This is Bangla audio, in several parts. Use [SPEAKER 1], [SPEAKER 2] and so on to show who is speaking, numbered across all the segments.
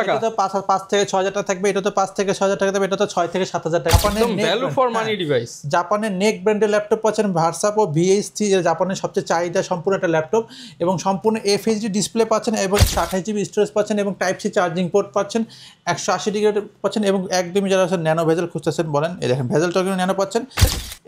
[SPEAKER 1] এটা তো 5 থেকে 6000 টাকা থাকবে, এটা তো 5 থেকে 6000 টাকা থাকবে, এটা তো 6 থেকে 7000 টাকা।
[SPEAKER 2] একদম ভ্যালু ফর মানি ডিভাইস।
[SPEAKER 1] জাপানের নেক ব্র্যান্ডের ল্যাপটপ পাচ্ছেন, ভার্সাপো VH3 জাপানের সবচেয়ে চাহিদা সম্পূর্ণ একটা ল্যাপটপ এবং সম্পূর্ণ FHD ডিসপ্লে পাচ্ছেন এবং 28GB স্টোরেজ পাচ্ছেন এবং টাইপ সি চার্জিং পোর্ট পাচ্ছেন, 180 ডিগ্রি পাচ্ছেন এবং একদমই যারা ন্যানো ভেজেল খুঁজতেছেন বলেন এই দেখেন ভেজেলটা কিন্তু ন্যানো পাচ্ছেন।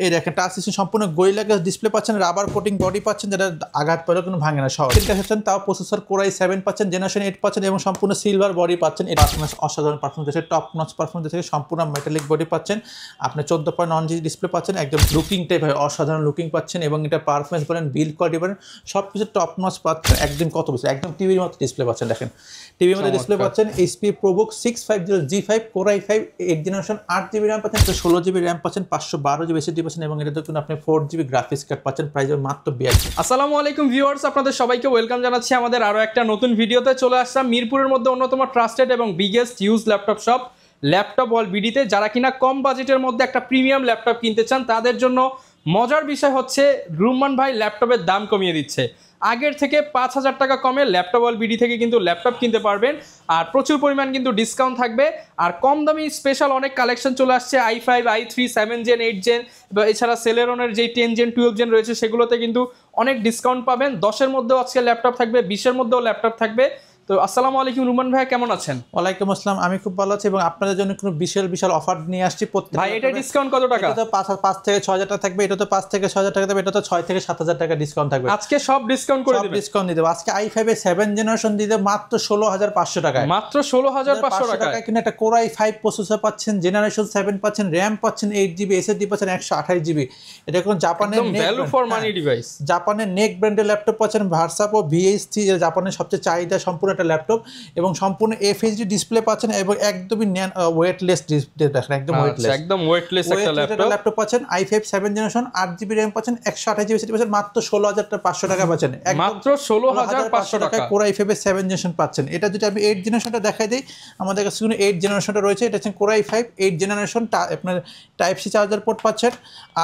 [SPEAKER 1] এই দেখেন টাচ স্ক্রিন সম্পূর্ণ গোরিলা গ্লাস ডিসপ্লে পাচ্ছেন, রাবার কোটিং বডি পাচ্ছেন যেটা আঘাত পেলেও কোনো ভাঙে না সহ পাচ্ছেন। তাও প্রসেসর Core i7 পাচ্ছেন, জেনারেশন 8 পাচ্ছেন এবং সম্পূর্ণ সিলভার বডি পাচ্ছেন। এই পারফরমেন্স অসাধারণ পারফরমেন্স দেশে টপ নচ পারফরমেন্স থেকে সম্পূর্ণ মেটালিক বডি পাচ্ছেন। আপনি 14.9 ইঞ্চি ডিসপ্লে পাচ্ছেন, একদম লুকিং টাইপ হয় অসাধারণ লুকিং পাচ্ছেন এবং এটা পারফরমেন্স বলেন বিল্ড কোয়ালিটি বলেন সব কিছু টপ নচ পাচ্ছেন। একদম কত বেশি একদম টিভির মতো ডিসপ্লে পাচ্ছেন, দেখেন টিভির মতো ডিসপ্লে পাচ্ছেন। HP ProBook 650G5 Core i5 8 generation 8GB RAM পাচ্ছেন, 16GB র্যাম পাচ্ছেন, 512GB SSD পাচ্ছেন এবং এটা দেখুন আপনি 4GB গ্রাফিক্স কার্ড পাচ্ছেন প্রাইস মাত্র 82।
[SPEAKER 2] আসসালামু আলাইকুম ভিউয়ার্স, আপনাদের সবাইকে ওয়েলকাম জানাচ্ছি আমাদের আরো একটা নতুন ভিডিওতে। চলে আসলাম মিরপুরের মধ্যে অন্যতম ট্রাস্টেড এবং biggest use laptop shop laptop world বিডিতে। যারা কিনা কম বাজেটের মধ্যে একটা প্রিমিয়াম ল্যাপটপ কিনতে চান তাদের জন্য মজার বিষয় হচ্ছে রুম্মান ভাই ল্যাপটপের দাম কমিয়ে দিচ্ছে। আগের থেকে 5000 টাকা কমে ল্যাপটপ ওয়ার্ল্ড বিডি থেকে কিন্তু ল্যাপটপ কিনতে পারবেন আর প্রচুর পরিমাণ কিন্তু ডিসকাউন্ট থাকবে। আর কম দামি স্পেশাল অনেক কালেকশন চলে আসছে, i5 i3 7 জেন 8 জেন বা এছাড়া সেলেরনের যেই 10 জেন 12 জেন রয়েছে সেগুলোতে কিন্তু অনেক ডিসকাউন্ট পাবেন। 10-এর মধ্যেও আজকে ল্যাপটপ থাকবে, 20-এর মধ্যেও ল্যাপটপ থাকবে। তো আসসালামু আলাইকুম রুমান ভাই, কেমন আছেন?
[SPEAKER 1] ওয়ালাইকুম আসসালাম, আমি খুব ভালো আছি এবং আপনাদের জন্য কোনো বিশাল অফার নিয়ে আসছি।
[SPEAKER 2] ভাই এটা ডিসকাউন্ট কত টাকা?
[SPEAKER 1] এটা তো 5 থেকে 6000 টাকা থাকবে, এটা তো 5 থেকে 6000 টাকা থাকবে, এটা তো 6 থেকে 7000 টাকা ডিসকাউন্ট থাকবে।
[SPEAKER 2] আজকে সব ডিসকাউন্ট করে দিবেন?
[SPEAKER 1] ডিসকাউন্ট দিয়ে দেব। আজকে i5 এর 7 জেনারেশন দিয়ে দেব মাত্র 16500 টাকায়।
[SPEAKER 2] মাত্র 16500 টাকায়
[SPEAKER 1] কিন্তু একটা Core i5 প্রসেসর পাচ্ছেন, জেনারেশন 7 পাচ্ছেন, RAM পাচ্ছেন 8GB SSD পাচ্ছেন 128GB। এটা কোন জাপানের
[SPEAKER 2] ভ্যালু ফর মানি ডিভাইস।
[SPEAKER 1] জাপানের নেক ব্র্যান্ডের ল্যাপটপ পাচ্ছেন, ভার্সাপো VH3 জাপানের সবচেয়ে চাহিদা সম্পূর্ণ একটা ল্যাপটপ এবং সম্পূর্ণ FHD ডিসপ্লে পাচ্ছেন এবং একদমই ওয়েটলেস ডিসপ্লে, দেখেন একদম ওয়েটলেস,
[SPEAKER 2] একদম ওয়েটলেস একটা
[SPEAKER 1] ল্যাপটপ পাচ্ছেন। i5 7 জেনারেশন 8GB RAM পাচ্ছেন, 128GB SSD পাচ্ছেন, মাত্র 16500 টাকা পাচ্ছেন।
[SPEAKER 2] মাত্র 16500 টাকা
[SPEAKER 1] Core i5 এর 7 জেনারেশন পাচ্ছেন। এটা যদি আমি 8 জেনারেশনটা দেখাই দেই, আমাদের কাছে কিন্তু 8 জেনারেশনটা রয়েছে। এটা হচ্ছে Core i5 8 জেনারেশন, আপনার টাইপ সি চার্জার পোর্ট পাচ্ছেন,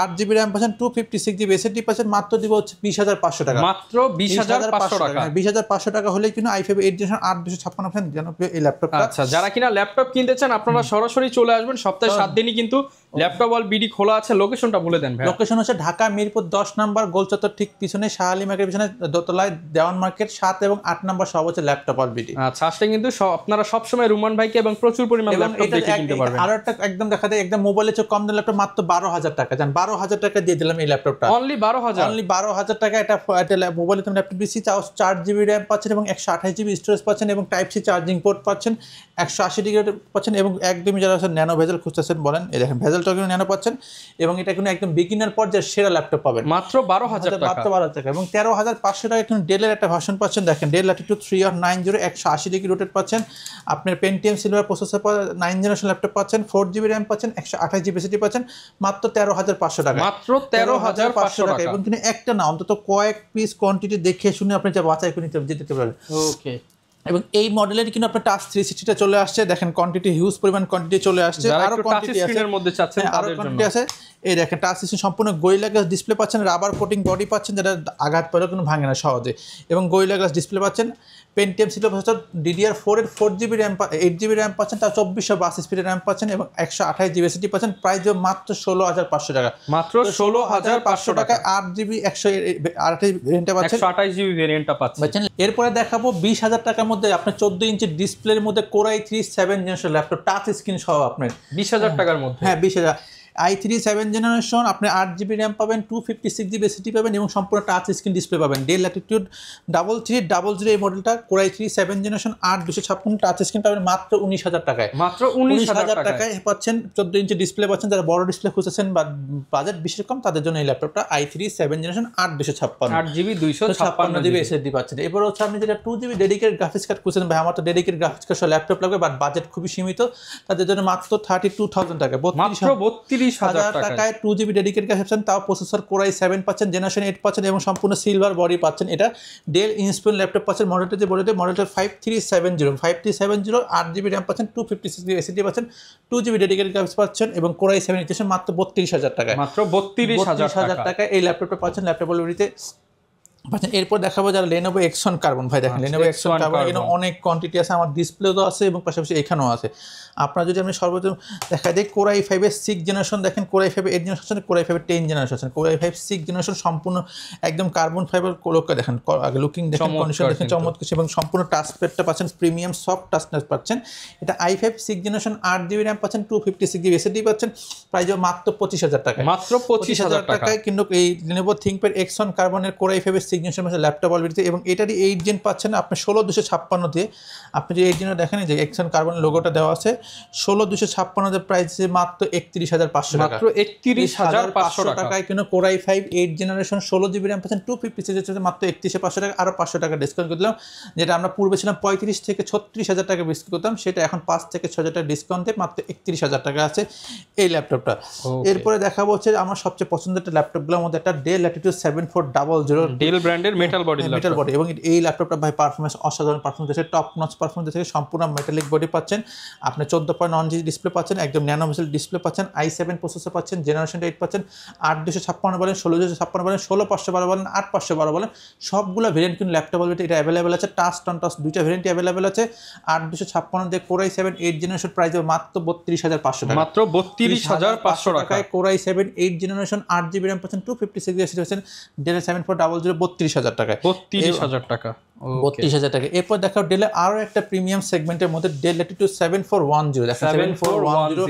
[SPEAKER 1] 8GB RAM পাচ্ছেন, 256GB SSD পাচ্ছেন, মাত্র দিব হচ্ছে 20500 টাকা।
[SPEAKER 2] মাত্র 20500 টাকা।
[SPEAKER 1] 20500 টাকা হলে কিন্তু i5 8 জেনারেশন 8256 জনপ্রিয় এই ল্যাপটপটা।
[SPEAKER 2] আচ্ছা, যারা কিনা ল্যাপটপ কিনতে চান আপনারা সরাসরি চলে আসবেন, সপ্তাহে 7 দিনই কিন্তু ল্যাপটপ ওয়ার্ল্ড বিডি খোলা আছে। লোকেশনটা বলে দেন ভাই।
[SPEAKER 1] লোকেশন হচ্ছে ঢাকা মিরপুর 10 নম্বর গোলচত্বর ঠিক পিছনে শাহ আলী মার্কেটের পিছনে দোতলায় দেওয়ান মার্কেট 7 এবং 8 নম্বর সব হচ্ছে ল্যাপটপ ওয়ার্ল্ড বিডি।
[SPEAKER 2] আচ্ছা, আসলে কিন্তু আপনারা সব সময় রুমান ভাইকে এবং প্রচুর পরিমাণ ল্যাপটপ দেখে কিনতে পারবেন।
[SPEAKER 1] আর একটা একদম দেখা যায় একদম মোবাইলের চেয়ে কম দামের ল্যাপটপ মাত্র 12000 টাকা। জান 12000 টাকা দিয়ে দিলাম এই ল্যাপটপটা।
[SPEAKER 2] অনলি 12000
[SPEAKER 1] টাকা। এটা মোবাইলে তুমি ল্যাপটপ দিচ্ছি, 4GB RAM পাচ্ছেন এবং 128GB স্টোরেজ পাচ্ছেন এবং টাইপ সি চার্জিং পোর্ট পাচ্ছেন, 180 ডিগ্রি পাচ্ছেন এবং একদমই যারা ন্যানো ভেজেল খুঁজতেছেন বলেন এই দেখেন ভেজেলটা কিন্তু ন্যানো পাচ্ছেন এবং এটা কিন্তু একদম বিগিনার পর্যায়ে সেরা ল্যাপটপ পাবেন
[SPEAKER 2] মাত্র 12000 টাকা।
[SPEAKER 1] মাত্র 12000 টাকা এবং 13500 টাকা কিন্তু ডেলের একটা ভার্সন পাচ্ছেন। দেখেন ডেল ল্যাটিটিউড 390 180 ডিগ্রি রোটেট পাচ্ছেন, আপনার Pentium silver processor 9 generation laptop পাচ্ছেন, 4GB RAM পাচ্ছেন, 128GB SSD পাচ্ছেন, মাত্র 13500 টাকা।
[SPEAKER 2] মাত্র 13500 টাকা
[SPEAKER 1] এবং কিন্তু একটা না অন্তত কয়েক পিস কোয়ান্টিটি দেখে শুনে আপনি যা বাছাই করে নিতে পারবেন।
[SPEAKER 2] ওকে।
[SPEAKER 1] এবং এই মডেলের কিন্তু আপনার টাচ 360টা চলে আসছে, দেখেন কোয়ান্টিটি হিউজ পরিমাণ কোয়ান্টিটি চলে আসছে।
[SPEAKER 2] আরো কোয়ান্টিটি আছে স্ক্রিনের মধ্যে চাচ্ছেন তাদের জন্য
[SPEAKER 1] আছে। এই দেখেন টাচ স্ক্রিন সম্পূর্ণ গোরিলা গ্লাস ডিসপ্লে পাচ্ছেন, রাবার কোটিং বডি পাচ্ছেন যেটা আঘাত পেলেও কোনো ভাঙে না সহজে এবং গোরিলা গ্লাস ডিসপ্লে পাচ্ছেন। পেন্টিয়াম সিলভার প্রসেসর DDR4 এর 4GB RAM 8GB RAM পাচ্ছেন, তার 2422 স্পিডের RAM পাচ্ছেন এবং 128GB SSD পাচ্ছেন। প্রাইস মাত্র 16500 টাকা।
[SPEAKER 2] মাত্র 16500 টাকা।
[SPEAKER 1] 8GB 128 ভেরিয়েন্টটা পাচ্ছেন,
[SPEAKER 2] 128GB ভেরিয়েন্টটা পাচ্ছেন।
[SPEAKER 1] এরপরে দেখাবো 20000 টাকার মধ্যে আপনার 14 ইঞ্চি ডিসপ্লের মধ্যে Core i3 7 generation laptop touch screen সহ আপনার
[SPEAKER 2] 20000 টাকার মধ্যে।
[SPEAKER 1] হ্যাঁ 20000 i3 7 জেনারেশন আপনি 8GB RAM পাবেন, 256GB SSD পাবেন এবং সম্পূর্ণ টাচ স্ক্রিন ডিসপ্লে পাবেন। ডেল ল্যাটিটিউড 3300 এই মডেলটা Core i3 7 generation 8256 touch screen পাবেন মাত্র 19000 টাকায়।
[SPEAKER 2] মাত্র 19000
[SPEAKER 1] টাকায় পাচ্ছেন 14 ইঞ্চি ডিসপ্লে পাচ্ছেন। যারা বড় ডিসপ্লে খুঁজছেন বা বাজেট বেশি কম তাদের জন্য এই ল্যাপটপটা i3 7 generation
[SPEAKER 2] 8GB 256GB
[SPEAKER 1] SSD পাচ্ছেন। এরপর হচ্ছে আপনি যেটা 2GB ডেডিকেটেড গ্রাফিক্স কার্ড খুঁজছেন, ভাই আমার তো ডেডিকেটেড গ্রাফিক্স কার্ড ল্যাপটপ লাগবে বাট বাজেট খুবই সীমিত, তাদের জন্য মাত্র 32000 টাকা।
[SPEAKER 2] 32000
[SPEAKER 1] টাকায় 2GB ডেডিকেটেড পাচ্ছেন, তাও প্রসেসর Core i7 পাচ্ছেন, জেনারেশন 8 পাচ্ছেন এবং সম্পূর্ণ সিলভার বডি পাচ্ছেন। এটা ডেল ইনস্পিরেশন ল্যাপটপ পাচ্ছেন। মডেলটা যে বলে মডেলটা 5370 8GB RAM পাচ্ছেন, 256GB SSD পাচ্ছেন, 2GB ডেডিকেটেড গ্রাফিক্স পাচ্ছেন এবং Core i7 এডিশন মাত্র 32000 টাকায়।
[SPEAKER 2] মাত্র 32000
[SPEAKER 1] টাকায় এই ল্যাপটপটা পাচ্ছেন ল্যাপটপ বলবিতে। পাচ্ছেন। এরপর দেখাবো যারা লেনোভো এক্সন কার্বন ভাই, দেখেন লেনোভো এক্সন কার্বন এখানে অনেক কোয়ান্টিটি আছে, আমার ডিসপ্লেও আছে এবং পাশাপাশি এখানেও আছে। আপনার যদি আমি সর্বোচ্চ দেখা দিই কোর i5 এর 6 জেনারেশন দেখেন, কোর i5 এর 8 জেনারেশন, কোর i5 এর 10 জেনারেশন আছে, কোর i5 6 জেনারেশন সম্পূর্ণ একদম কার্বন ফাইবার কোলকে দেখেন, আগে লুকিং দেখেন, কন্ডিশন দেখেন চমৎকার, এবং সম্পূর্ণ টাচ প্যাডটা পাচ্ছেন প্রিমিয়াম সফট টাচ প্যাড পাচ্ছেন। এটা i5 6 জেনারেশন 8GB র্যাম পাচ্ছেন, 256GB SSD পাচ্ছেন, প্রাইস মাত্র 25,000 টাকায়,
[SPEAKER 2] মাত্র 25,000
[SPEAKER 1] টাকায়। কিন্তু এই লেনোভো থিংকপ্যাড এক্সন কার্বনের কোর i5 এর 6 জেনারেশন ল্যাপটপ অলরেডি, এবং এটারই 8 জেন পাচ্ছেন আপনি 16256 দিয়ে। আপনি যে 8 জেনে দেখেন যে এক্সন কার্বনের লোগোটা দেওয়া আছে, 16256 দিয়ে প্রাইস মাত্র 31,500 টাকা,
[SPEAKER 2] মাত্র 31,500
[SPEAKER 1] টাকায়। কিন্তু core i5 8 generation 16GB RAM পাচ্ছেন, 256 মাত্র 31,500 টাকা, আরও 500 টাকা ডিসকাউন্ট করে দিলাম। যেটা আমরা পূর্বে ছিলাম 35 থেকে 36,000 টাকা বিক্রি করতাম, সেটা এখন 5 থেকে 6,000 টাকা ডিসকাউন্ট দিয়ে মাত্র 31,000 টাকা আছে এই ল্যাপটপটা। এরপরে দেখাবো হচ্ছে আমার সবচেয়ে পছন্দের একটা ল্যাপটপগুলোর মধ্যে একটা ডেল ল্যাটিটিউড 7400
[SPEAKER 2] ডেল ব্র্যান্ডের মেটাল বডি
[SPEAKER 1] এবং এই ল্যাপটপটা ভাই পারফরমেন্স অসাধারণ পারফরমেন্স দিচ্ছে, টপ নচ পারফরমেন্স দিচ্ছে, সম্পূর্ণ মেটালিক বডি পাচ্ছেন, আপনি 14.9 ইঞ্চি ডিসপ্লে পাচ্ছেন, একদম ন্যানো ভেসেল ডিসপ্লে পাচ্ছেন, i7 প্রসেসর পাচ্ছেন, জেনারেশন 8 পাচ্ছেন, 8256 বলেন, 16556 বলেন, 16512 বলেন, 8512 বলেন, সবগুলো ভেরিয়েন্ট কিন্তু ল্যাপটপ অলরেডি এটা অ্যাভেলেবেল আছে। টাচ টন টাচ দুইটা ভেরিয়েন্টই অ্যাভেলেবেল আছে। 8256 দিয়ে কোর i7 8 জেনারেশন প্রাইস মাত্র 32,500 টাকা,
[SPEAKER 2] মাত্র 32,500 টাকায়
[SPEAKER 1] core i7 8 generation 8GB RAM পাচ্ছেন, 256GB SSD পাচ্ছেন, ডেল 7400 32,000 টাকায়,
[SPEAKER 2] 32,000 টাকা,
[SPEAKER 1] 32,000 টাকা। এরপর দেখাও ডেলের আরও একটা প্রিমিয়াম সেগমেন্টের মধ্যে ডেল ল্যাটিটিউড 7410 দেখেন, 7410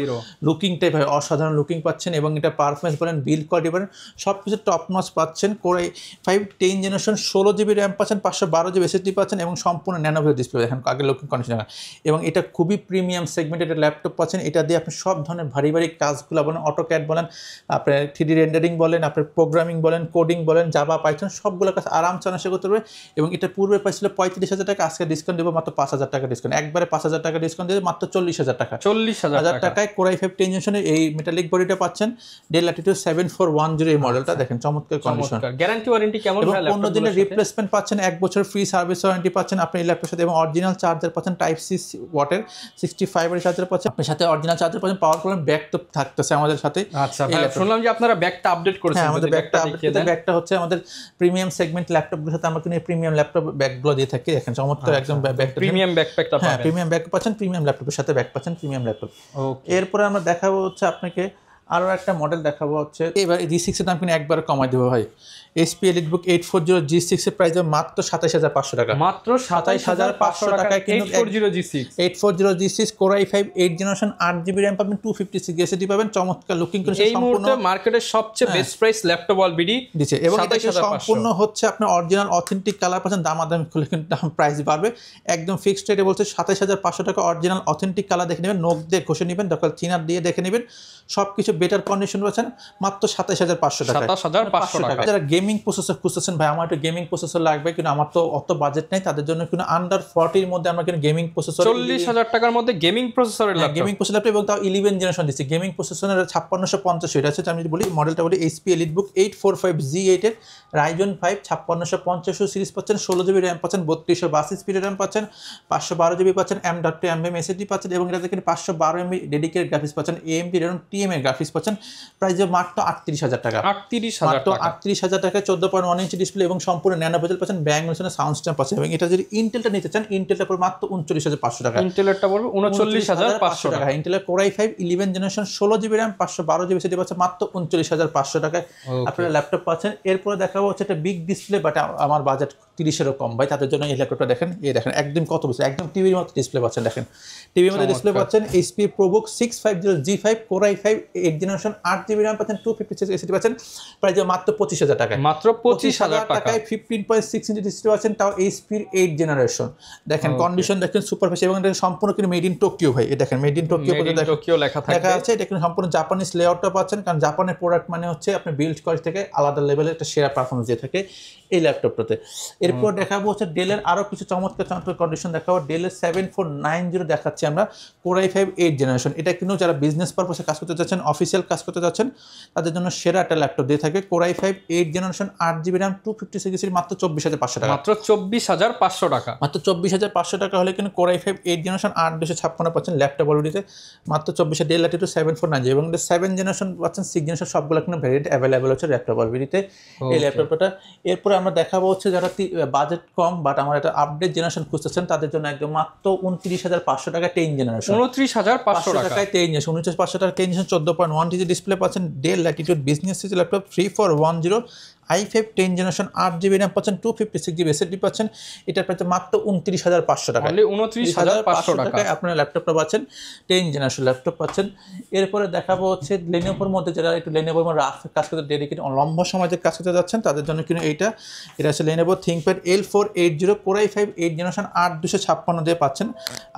[SPEAKER 1] লুকিংটাই ভাই অসাধারণ লুকিং পাচ্ছেন, এবং এটা পারফরমেন্স বলেন, বিল্ড কোয়ালিটি বলেন, সব কিছু টপ নচ পাচ্ছেন। Core i5 10 generation 16GB RAM পাচ্ছেন, 512GB SSD পাচ্ছেন, এবং সম্পূর্ণ ন্যানোভেল ডিসপ্লে দেখেন, আগে লুকিং কন্ডিশন, এবং এটা খুবই প্রিমিয়াম সেগমেন্টের একটা ল্যাপটপ পাচ্ছেন। এটা দিয়ে আপনি সব ধরনের ভারী ভারী কাজগুলো বলেন, অটোক্যাড বলেন, আপনার 3D রেন্ডারিং বলেন, আপনার প্রোগ্রামিং বলেন, কোডিং বলেন, জাভা পাইথন সবগুলো কাজ আরাম চানাসে করতে পারবে। এবং এটা পূর্বে পাইছিল 35,000 টাকা, আজকে ডিসকাউন্ট দেবো মাত্র 5,000 টাকা ডিসকাউন্ট, একবারে 5,000 টাকা ডিসকাউন্ট দিয়ে মাত্র 40,000 টাকা,
[SPEAKER 2] 40,000
[SPEAKER 1] টাকায় কোর i5 10 জেনারেশনের এই মেটালিক বডিটা পাচ্ছেন, ডেল ল্যাটিটিউড 7410 এই মডেলটা দেখেন, চমৎকার কন্ডিশন,
[SPEAKER 2] গ্যারান্টি ওয়ারেন্টি কেমন,
[SPEAKER 1] এবং 15 দিনের রিপ্লেসমেন্ট পাচ্ছেন, 1 বছর ফ্রি সার্ভিস ওয়ারেন্টি পাচ্ছেন আপনি এই ল্যাপটপের সাথে, এবং অরিজিনাল চার্জার পাচ্ছেন টাইপ সি ওয়াটের 65 এর চার্জার পাচ্ছেন, আপনার সাথে অরিজিনাল চার্জার পাচ্ছেন, পাওয়ার প্রবলেম ব্যাক তো থাকতেছে আমাদের সাথে।
[SPEAKER 2] আচ্ছা ভাই, শুনলাম যে আপনারা ব্যাকটা আপডেট করেছেন।
[SPEAKER 1] হ্যাঁ, আমাদের ব্যাকটা হচ্ছে আমাদের প্রিমিয়াম সেগমেন্ট ল্যাপটপগুলোর সাথে আমরা কিন্তু প্রিমিয়াম ল্যাপটপ ব্যাকগুলো দিয়ে থাকি, দেখেন চমৎকার একদম ব্যাকটা,
[SPEAKER 2] প্রিমিয়াম ব্যাকপ্যাকটা পাবেন,
[SPEAKER 1] হ্যাঁ প্রিমিয়াম ব্যাক পাচ্ছেন, প্রিমিয়াম ল্যাপটপের সাথে ব্যাক পাচ্ছেন, প্রিমিয়াম ল্যাপটপ। এরপরে আমরা দেখাবো হচ্ছে আপনাকে আরও একটা মডেল দেখাবো হচ্ছে, এবার G6 এর দাম কিন্তু একবার কমাই দেবো ভাই। HP EliteBook 840 G6 এর প্রাইস মাত্র 27,500 টাকা,
[SPEAKER 2] মাত্র 27,500 টাকায় কিন্তু
[SPEAKER 1] 840 G6 core i5 8 generation 8GB RAM পাবেন, 256GB SSD পাবেন, চমৎকার লুকিং করে
[SPEAKER 2] এই মুহূর্তে মার্কেটের সবচেয়ে বেস্ট প্রাইস ল্যাপটপ অলরেডি
[SPEAKER 1] দিচ্ছে, এবং এটা সম্পূর্ণ হচ্ছে আপনার অরিজিনাল অথেন্টিক কালার পাচ্ছেন, দামাদামি খুলে কিন্তু দাম প্রাইস বাড়বে, একদম ফিক্সড রেটে বলছে 27,500 টাকা, অরিজিনাল অথেন্টিক কালার দেখে নেবেন, নোক দিয়ে ঘষে নেবেন, দরকার চিনার দিয়ে দেখে নেবেন, সব কিছু বেটার কন্ডিশন পাচ্ছেন মাত্র 27,500 টাকা,
[SPEAKER 2] 27,500 টাকা।
[SPEAKER 1] যারা গেমিং প্রসেসর খুঁজতেছেন ভাই, আমার একটা গেমিং প্রসেসর লাগবে, কিন্তু আমার তো অত বাজেট নেই, তাদের জন্য কিন্তু আন্ডার 40 মধ্যে আমরা কিন্তু গেমিং প্রসেসর
[SPEAKER 2] 40,000 টাকার মধ্যে গেমিং প্রসেসরের ল্যাপটপ,
[SPEAKER 1] গেমিং প্রসেসর এবং তাও 11 জেনারেশন দিচ্ছি, গেমিং প্রসেসরের 5650 এটা হচ্ছে, আমি যদি বলি মডেলটা বলি HP EliteBook 845G8 এর Ryzen 5 5650 সিরিজ পাচ্ছেন, 16GB র্যাম পাচ্ছেন, 3262 স্পিডের র্যাম পাচ্ছেন, 512GB পাচ্ছেন, M.2 MBM SSD পাচ্ছেন, এবং এটাতে কিন্তু 512MB ডেডিকেটেড গ্রাফিক্স পাচ্ছেন, AMD Radeon TM এর গ্রাফিক্স পাচ্ছেন, প্রাইস মাত্র 38,000 টাকা, 38,000 টাকায় 14.1 ইঞ্চি ডিসপ্লে, এবং সম্পূর্ণ ন্যানো ভেজেল পাচ্ছেন, ব্যাং ওলসনের সাউন্ড সিস্টেম পাচ্ছেন, এবং এটা যদি ইন্টেলটা নিতে চান, ইন্টেলটা পড়বে মাত্র 39,500 টাকা,
[SPEAKER 2] ইন্টেলটা পড়বে 39,500 টাকা,
[SPEAKER 1] ইন্টেলের core i5 11 generation 16GB RAM 512GB SSD পাচ্ছেন মাত্র 39,500 টাকায় আপনারা ল্যাপটপ পাচ্ছেন। এরপরে দেখাবো হচ্ছে একটা বিগ ডিসপ্লে, বাট আমার বাজেট 30-এরও কম ভাই, তাদের জন্য এই ল্যাপটপটা দেখেন, এই দেখেন একদম কত বেশি, একদম টিভির মতো ডিসপ্লে পাচ্ছেন, দেখেন টিভির মতো ডিসপ্লে পাচ্ছেন, HP ProBook 650G5 core i5 8 generation 8GB RAM পাচ্ছেন, 256 SSD পাচ্ছেন, প্রাইস মাত্র 25,000 টাকায়,
[SPEAKER 2] মাত্র 25,000 টাকায়
[SPEAKER 1] 15.6 ইঞ্চি ডিসপ্লে পাচ্ছেন, তাও HP 8 জেনারেশন, দেখেন কন্ডিশন দেখেন সুপার ফ্রেশ, এবং এটা সম্পূর্ণ কিন্তু মেড ইন টোকিও ভাই, এই দেখেন মেড ইন টোকিও
[SPEAKER 2] লেখা
[SPEAKER 1] আছে, এটা কিন্তু সম্পূর্ণ জাপানিজ লেআউটটা পাচ্ছেন, কারণ জাপানের প্রোডাক্ট মানে হচ্ছে আপনি বিল্ড কোয়ালিটি থেকে আলাদা লেভেলের একটা সেরা পারফরমেন্স দিয়ে থাকে এই ল্যাপটপটাতে। এরপর দেখাবো হচ্ছে ডেলের আরও কিছু চমৎকার কন্ডিশন দেখাবো, ডেলের 7490 দেখাচ্ছি আমরা কোর i5 8 জেনারেশন, এটা কিন্তু যারা বিজনেস পারপাসে কাজ করতে চাচ্ছেন, অফিস অফিসিয়াল কাজ করতে যাচ্ছেন তাদের জন্য সেরা একটা ল্যাপটপ দিয়ে থাকে Core i5 8 generation 8GB RAM 256GB মাত্র 24,500 টাকা।
[SPEAKER 2] মাত্র 24,500 টাকা।
[SPEAKER 1] মাত্র 24,500 টাকা হলে কিন্তু Core i5 8 জেনারেশন 8/256 পাচ্ছেন ল্যাপটপ অলরেডিতে মাত্র 24 ডেল ল্যাটিটিউড 749 এবং 7 জেনারেশন পাচ্ছেন 6 জেনারেশন সবগুলো কিন্তু ভেরিয়েন্ট অ্যাভেলেবল হচ্ছে ল্যাপটপ অলরেডিতে এই ল্যাপটপটা। এরপরে আমরা দেখাবো হচ্ছে যারা বাজেট কম বাট আমার একটা আপডেট জেনারেশন খুঁজতেছেন তাদের জন্য একদম মাত্র 29,500 টাকা 10 জেনারেশন।
[SPEAKER 2] 29,500
[SPEAKER 1] টাকায় 10 জেনারেশন 29,500 টাকা 10 জেনারেশন 14.1 ইঞ্চি ডিসপ্লে পাচ্ছেন del Latitude business series laptop 3410 i5 10 generation 8GB RAM পাচ্ছেন 256GB SSD পাচ্ছেন। এটার প্রাইস মাত্র 29,500 টাকা।
[SPEAKER 2] 29,500 টাকায়
[SPEAKER 1] আপনারা ল্যাপটপটা পাচ্ছেন 10 জেনারেশন ল্যাপটপ পাচ্ছেন। এরপরে দেখাবো হচ্ছে Lenovoর মধ্যে যারা একটু Lenovoর মধ্যে রাফ কাজ করতে ডেডিকেট লম্বা সময় যে কাজ করতে যাচ্ছেন তাদের জন্য কিন্তু এটা হচ্ছে Lenovo ThinkPad L480 Core i5 8 generation 8256 দিয়ে পাচ্ছেন।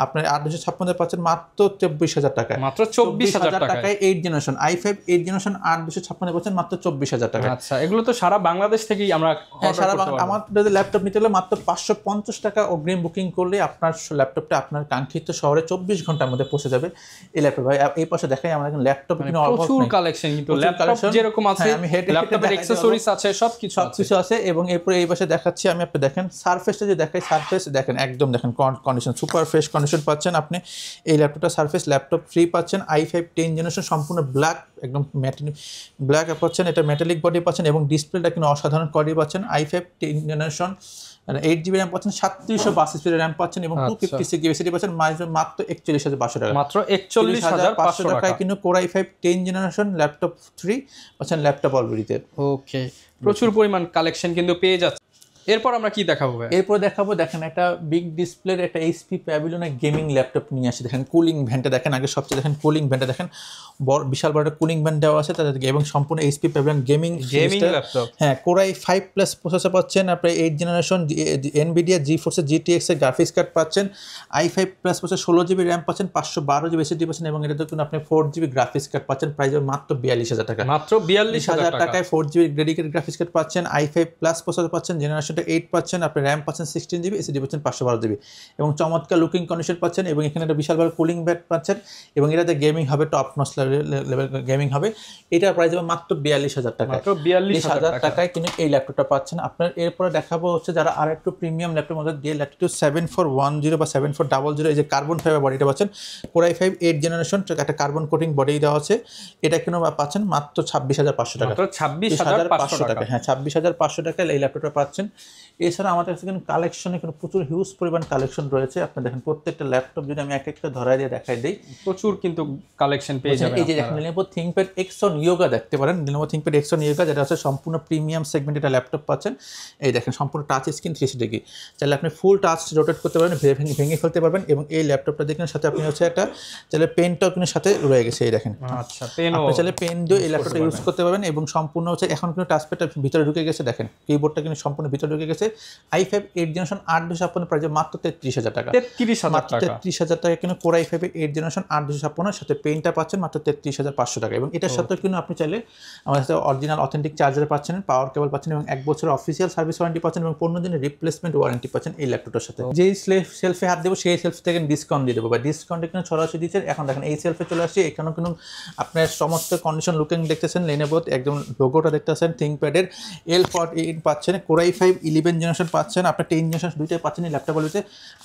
[SPEAKER 1] আপনার 8256 দিয়ে পাচ্ছেন মাত্র 24,000 টাকায়।
[SPEAKER 2] মাত্র 24,000
[SPEAKER 1] টাকায় 8 জেনারেশন i5 8 জেনারেশন 8256 দিয়ে পাচ্ছেন মাত্র 24,000 টাকা।
[SPEAKER 2] আচ্ছা এগুলো তো সারা বাংলাদেশ থেকেই আমরা
[SPEAKER 1] সারা আমাদের ল্যাপটপ নিতে হলে মাত্র 550 টাকা অগ্রিম বুকিং করলে আপনার ল্যাপটপটা আপনার কাঙ্ক্ষিত শহরে 24 ঘন্টার মধ্যে পৌঁছে যাবে এই ল্যাপটপ। ভাই এই পাশে দেখাই আমাদের ল্যাপটপ কিন্তু
[SPEAKER 2] প্রচুর কালেকশন কিন্তু ল্যাপটপ যেরকম আছে ল্যাপটপের অ্যাকসেসরিজ আছে সবকিছু আছে।
[SPEAKER 1] এবং এরপরে এই পাশে দেখাচ্ছি আমি আপনি দেখেন সারফেসটা যে দেখাই সারফেস দেখেন একদম দেখেন কন্ডিশন সুপার ফ্রেশ কন্ডিশন পাচ্ছেন আপনি এই ল্যাপটপটা সারফেস ল্যাপটপ ফ্রি পাচ্ছেন i5 10 জেনারেশন সম্পূর্ণ ব্ল্যাক একদম ব্ল্যাক পাচ্ছেন এটা মেটালিক বডি পাচ্ছেন এবং ডিসপ্লেটা কিন্তু অসাধারণ কোয়ালিটি পাচ্ছেন i5 10 জেনারেশন 8GB RAM পাচ্ছেন 3732 RAM পাচ্ছেন এবং 256GB SSD পাচ্ছেন মাত্র 41,500 টাকা।
[SPEAKER 2] মাত্র 41,500
[SPEAKER 1] টাকায় কিন্তু Core i5 10 জেনারেশন ল্যাপটপ 3 পাচ্ছেন ল্যাপটপ অলরেডিতে।
[SPEAKER 2] ওকে প্রচুর পরিমাণ কালেকশন কিন্তু পেয়ে যাচ্ছে। এরপর আমরা কি দেখাবো ভাই?
[SPEAKER 1] এরপর দেখাবো দেখেন একটা বিগ ডিসপ্লের একটা HP প্যাভিলিয়নের গেমিং ল্যাপটপ নিয়ে আসি। দেখেন কুলিং ভ্যানটা দেখেন আগে সবচেয়ে দেখেন কুলিং ভ্যানটা দেখেন বড় বিশাল বড় একটা কুলিং ভ্যান দেওয়া আছে তাদেরকে এবং সম্পূর্ণ HP প্যাভিলিয়ন গেমিং
[SPEAKER 2] ল্যাপটপ।
[SPEAKER 1] হ্যাঁ Core i5 প্লাস প্রসেসর পাচ্ছেন আপনি 8 জেনারেশন NVIDIA GeForce GTX এর গ্রাফিক্স কার্ড পাচ্ছেন i5 plus processor 16GB RAM পাচ্ছেন 512GB SSD পাচ্ছেন এবং এটাতে কিন্তু আপনি 4GB গ্রাফিক্স কার্ড পাচ্ছেন প্রাইস মাত্র 42,000 টাকা।
[SPEAKER 2] মাত্র 42,000
[SPEAKER 1] টাকায় 4GB ডেডিকেটেড গ্রাফিক্স কার্ড পাচ্ছেন i5 প্লাস প্রসেসর পাচ্ছেন জেনারেশনটা 8 পাচ্ছেন আপনি RAM পাচ্ছেন 16GB SSD পাচ্ছেন 512GB এবং চমৎকার লুকিং কন্ডিশন পাচ্ছেন এবং এখানে একটা বিশাল বড় কুলিং ব্যাট পাচ্ছেন এবং এটাতে গেমিং হবে টপ নচ লেভেল গেমিং হবে। এটার প্রাইস হবে মাত্র 42,000 টাকা।
[SPEAKER 2] মাত্র 42,000
[SPEAKER 1] টাকায় কিন্তু এই ল্যাপটপটা পাচ্ছেন। আপনার এরপরে দেখাবো হচ্ছে যারা আর একটু প্রিমিয়াম ল্যাপটপের মধ্যে Dell Latitude 7410 বা 7400 এই যে কার্বন ফাইবার বডিটা পাচ্ছেন Core i5 8 জেনারেশন একটা কার্বন কোটিং বডি দেওয়া আছে এটা কিন্তু পাচ্ছেন মাত্র 26,500 টাকা।
[SPEAKER 2] মাত্র 26,500 টাকা।
[SPEAKER 1] হ্যাঁ 26,500 টাকায় এই ল্যাপটপটা পাচ্ছেন। এছাড়া আমাদের কাছে কিন্তু কালেকশনে কিন্তু প্রচুর হিউজ পরিমাণ কালেকশন রয়েছে। আপনি দেখেন প্রত্যেকটা ল্যাপটপ যদি আমি এক একটা ধরাই দিয়ে দেখাই দিই
[SPEAKER 2] প্রচুর কিন্তু কালেকশন পেয়ে যাবেন।
[SPEAKER 1] এই যে দেখেন Lenovo ThinkPad X1 Yoga দেখতে পারেন Lenovo ThinkPad X1 Yoga যেটা হচ্ছে সম্পূর্ণ প্রিমিয়াম সেগমেন্ট এটা ল্যাপটপ পাচ্ছেন। এই দেখেন সম্পূর্ণ টাচ স্ক্রিন 360 ডিগ্রি চাইলে আপনি ফুল টাচ রোটেট করতে পারবেন ভেঙে ফেলতে পারবেন এবং এই ল্যাপটপটা দেখেন সাথে আপনি হচ্ছে একটা চাইলে পেনটাও কিন্তু সাথে রয়ে গেছে এই দেখেন।
[SPEAKER 2] আচ্ছা পেনও
[SPEAKER 1] আপনি চাইলে পেন দিয়ে এই ল্যাপটপটা ইউজ করতে পারবেন এবং সম্পূর্ণ হচ্ছে এখন কিন্তু টাচপ্যাডটা ভিতরে ঢুকে গেছে দেখেন কিবোর্ডটা কিন্তু সম্পূর্ণ ভিতরে ঢুকে গেছে। i5 8 জেনারেশন 8/256 প্রাইস মাত্র 33,000 টাকা। 33,000 টাকা কিন্তু Core i5 8 জেনারেশন 8/256 সাথে পেনটা পাচ্ছেন মাত্র 33,500 টাকা এবং এটার সাথে কিন্তু আপনি চাইলে আমাদের সাথে অরিজিনাল অথেন্টিক চার্জার পাচ্ছেন পাওয়ার কেবল পাচ্ছেন এবং 1 বছরের অফিসিয়াল সার্ভিস ওয়ারেন্টি পাচ্ছেন এবং 15 দিনের রিপ্লেসমেন্ট ওয়ারেন্টি পাচ্ছেন এই ল্যাপটপটার সাথে। যেই সেলফে হাত দেবো সেই সেলফ থেকে ডিসকাউন্ট দিয়ে দেবো বা ডিসকাউন্টে কিন্তু ছড়াছড়ি দিচ্ছে। এখন দেখেন এই সেলফে চলে আসছে এখানেও কিন্তু আপনার সমস্ত কন্ডিশন লুকিং দেখতেছেন Lenovo একদম লোগোটা দেখতেছেন ThinkPad এর L480 পাচ্ছেন Core i5 11 জেনারেশন পাচ্ছেন আপনার 10 জেনারেশন দুইটাই পাচ্ছেন এই ল্যাপটপ বলতে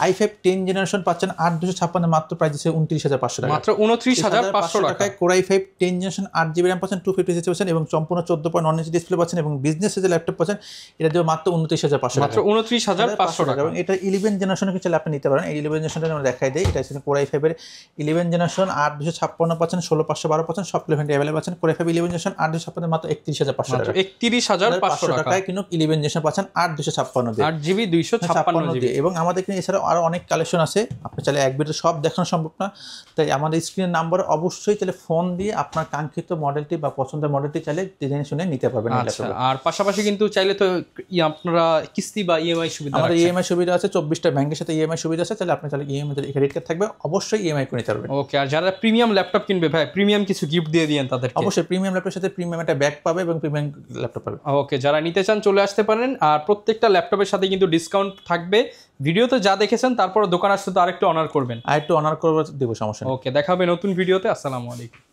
[SPEAKER 1] i5 10 জেনারেশন পাচ্ছেন 8/256 মাত্র প্রাইস আছে 29,500 টাকা।
[SPEAKER 2] মাত্র 29,500
[SPEAKER 1] টাকায় Core i5 10 generation 8GB RAM পাচ্ছেন 256 পাচ্ছেন এবং সম্পূর্ণ 14.1 ইঞ্চি ডিসপ্লে পাচ্ছেন এবং বিজনেস সাইজের ল্যাপটপ পাচ্ছেন এটা দিয়ে মাত্র 29,500 টাকা।
[SPEAKER 2] মাত্র 29,500 টাকা
[SPEAKER 1] এবং এটা 11 জেনারেশনের কিছু আপনি নিতে পারেন। এই 11 জেনারেশনটা আমরা দেখাই দেই এটা হচ্ছে Core i5 এর 11 জেনারেশন 8/256 পাচ্ছেন 16,512 পাচ্ছেন সব লেভেন্ট अवेलेबल পাচ্ছেন। Core i5 11 জেনারেশন 8/256 মাত্র 31,500 টাকা।
[SPEAKER 2] 31,500
[SPEAKER 1] টাকায় কিন্তু 11 জেনারেশন পাচ্ছেন 8/256 দিয়ে
[SPEAKER 2] 8GB 256GB
[SPEAKER 1] এবং আমাদের কিন্তু এছাড়াও আরো অনেক কালেকশন আছে আপনি চাইলে এক ভিডিও সব দেখানো সম্ভব না তাই আমাদের স্ক্রিনের নাম্বার অবশ্যই চাইলে ফোন দিয়ে আপনার কাঙ্ক্ষিত মডেলটি বা পছন্দের মডেলটি চাইলে জেনে শুনে নিতে পারবেন।
[SPEAKER 2] আর পাশাপাশি কিন্তু চাইলে তো আপনারা কিস্তি বা ইএমআই সুবিধা
[SPEAKER 1] আমাদের ইএমআই সুবিধা আছে 24টা ব্যাংকের সাথে ইএমআই সুবিধা আছে তাহলে আপনি চাইলে ইএমআই ক্রেডিট কার্ড থাকবে অবশ্যই ইএমআই করে নিতে পারবেন।
[SPEAKER 2] ওকে আর যারা প্রিমিয়াম ল্যাপটপ কিনবে ভাই প্রিমিয়াম কিছু গিফট দিয়ে দিয়েন তাদের
[SPEAKER 1] অবশ্যই প্রিমিয়াম ল্যাপটপের সাথে প্রিমিয়াম একটা ব্যাগ পাবে এবং প্রিমিয়াম ল্যাপটপ পাবে।
[SPEAKER 2] ওকে যারা নিতে চান চলে আসতে পারেন আর প্রত্যেকটা ল্যাপটপের সাথে কিন্তু ডিসকাউন্ট থাকবে। ভিডিওতে যা দেখেছেন তারপর দোকান আসতে তো আরেকটু অনার করবেন
[SPEAKER 1] আরেকটু অনার করবে দেব সমস্যা।
[SPEAKER 2] ওকে দেখা হবে নতুন ভিডিওতে। আসসালামু আলাইকুম।